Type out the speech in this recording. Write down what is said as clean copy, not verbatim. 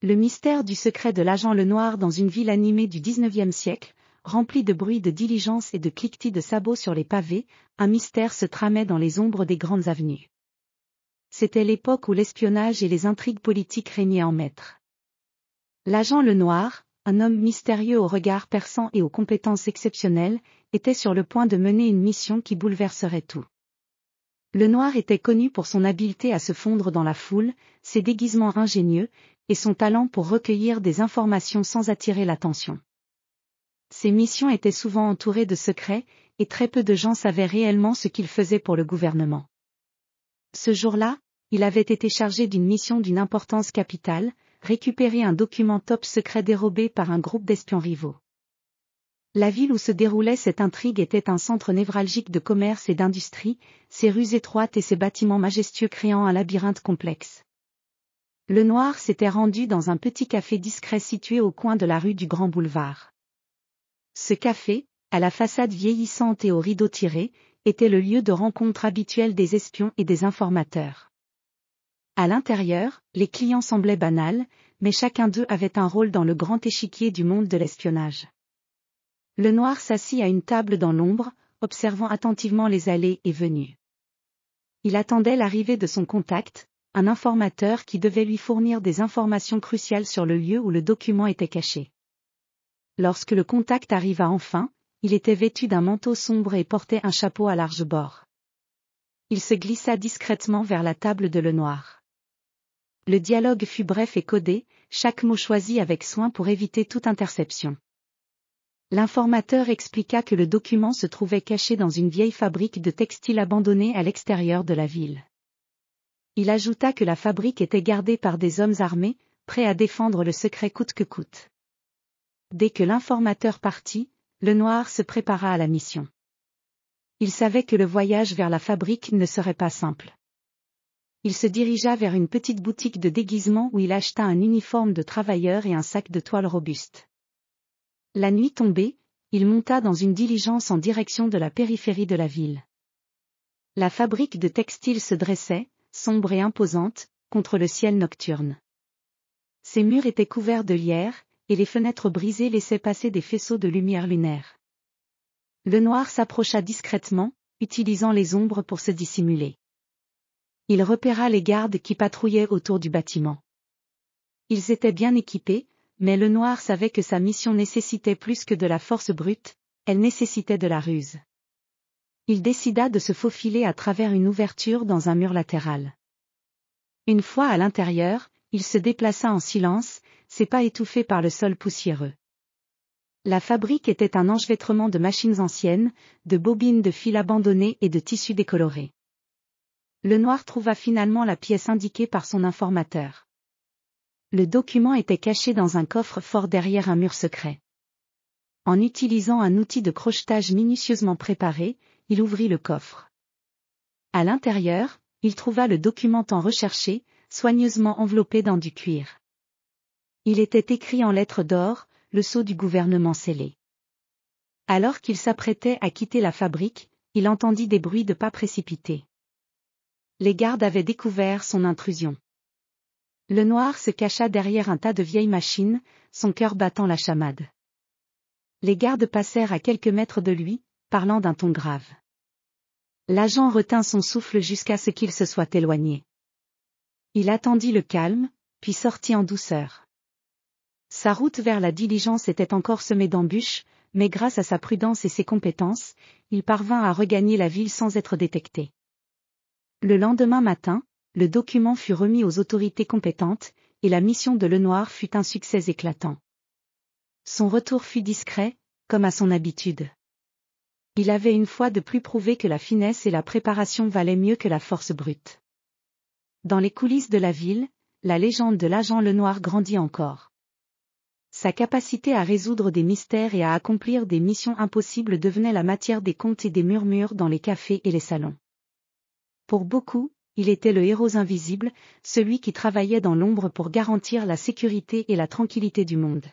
Le mystère du secret de l'agent Lenoir dans une ville animée du XIXe siècle, remplie de bruit de diligences et de cliquetis de sabots sur les pavés, un mystère se tramait dans les ombres des grandes avenues. C'était l'époque où l'espionnage et les intrigues politiques régnaient en maître. L'agent Lenoir, un homme mystérieux au regard perçant et aux compétences exceptionnelles, était sur le point de mener une mission qui bouleverserait tout. Lenoir était connu pour son habileté à se fondre dans la foule, ses déguisements ingénieux, et son talent pour recueillir des informations sans attirer l'attention. Ses missions étaient souvent entourées de secrets, et très peu de gens savaient réellement ce qu'il faisait pour le gouvernement. Ce jour-là, il avait été chargé d'une mission d'une importance capitale, récupérer un document top secret dérobé par un groupe d'espions rivaux. La ville où se déroulait cette intrigue était un centre névralgique de commerce et d'industrie, ses rues étroites et ses bâtiments majestueux créant un labyrinthe complexe. Lenoir s'était rendu dans un petit café discret situé au coin de la rue du Grand Boulevard. Ce café, à la façade vieillissante et aux rideaux tirés, était le lieu de rencontre habituel des espions et des informateurs. À l'intérieur, les clients semblaient banals, mais chacun d'eux avait un rôle dans le grand échiquier du monde de l'espionnage. Lenoir s'assit à une table dans l'ombre, observant attentivement les allées et venues. Il attendait l'arrivée de son contact, un informateur qui devait lui fournir des informations cruciales sur le lieu où le document était caché. Lorsque le contact arriva enfin, il était vêtu d'un manteau sombre et portait un chapeau à large bord. Il se glissa discrètement vers la table de Lenoir. Le dialogue fut bref et codé, chaque mot choisi avec soin pour éviter toute interception. L'informateur expliqua que le document se trouvait caché dans une vieille fabrique de textiles abandonnée à l'extérieur de la ville. Il ajouta que la fabrique était gardée par des hommes armés, prêts à défendre le secret coûte que coûte. Dès que l'informateur partit, Lenoir se prépara à la mission. Il savait que le voyage vers la fabrique ne serait pas simple. Il se dirigea vers une petite boutique de déguisement où il acheta un uniforme de travailleur et un sac de toile robuste. La nuit tombée, il monta dans une diligence en direction de la périphérie de la ville. La fabrique de textiles se dressait, sombre et imposante, contre le ciel nocturne. Ses murs étaient couverts de lierre, et les fenêtres brisées laissaient passer des faisceaux de lumière lunaire. Lenoir s'approcha discrètement, utilisant les ombres pour se dissimuler. Il repéra les gardes qui patrouillaient autour du bâtiment. Ils étaient bien équipés, mais Lenoir savait que sa mission nécessitait plus que de la force brute, elle nécessitait de la ruse. Il décida de se faufiler à travers une ouverture dans un mur latéral. Une fois à l'intérieur, il se déplaça en silence, ses pas étouffés par le sol poussiéreux. La fabrique était un enchevêtrement de machines anciennes, de bobines de fil abandonnées et de tissus décolorés. Lenoir trouva finalement la pièce indiquée par son informateur. Le document était caché dans un coffre fort derrière un mur secret. En utilisant un outil de crochetage minutieusement préparé, il ouvrit le coffre. À l'intérieur, il trouva le document tant recherché, soigneusement enveloppé dans du cuir. Il était écrit en lettres d'or, le sceau du gouvernement scellé. Alors qu'il s'apprêtait à quitter la fabrique, il entendit des bruits de pas précipités. Les gardes avaient découvert son intrusion. Lenoir se cacha derrière un tas de vieilles machines, son cœur battant la chamade. Les gardes passèrent à quelques mètres de lui, parlant d'un ton grave. L'agent retint son souffle jusqu'à ce qu'il se soit éloigné. Il attendit le calme, puis sortit en douceur. Sa route vers la diligence était encore semée d'embûches, mais grâce à sa prudence et ses compétences, il parvint à regagner la ville sans être détecté. Le lendemain matin, le document fut remis aux autorités compétentes, et la mission de Lenoir fut un succès éclatant. Son retour fut discret, comme à son habitude. Il avait une fois de plus prouvé que la finesse et la préparation valaient mieux que la force brute. Dans les coulisses de la ville, la légende de l'agent Lenoir grandit encore. Sa capacité à résoudre des mystères et à accomplir des missions impossibles devenait la matière des contes et des murmures dans les cafés et les salons. Pour beaucoup, il était le héros invisible, celui qui travaillait dans l'ombre pour garantir la sécurité et la tranquillité du monde.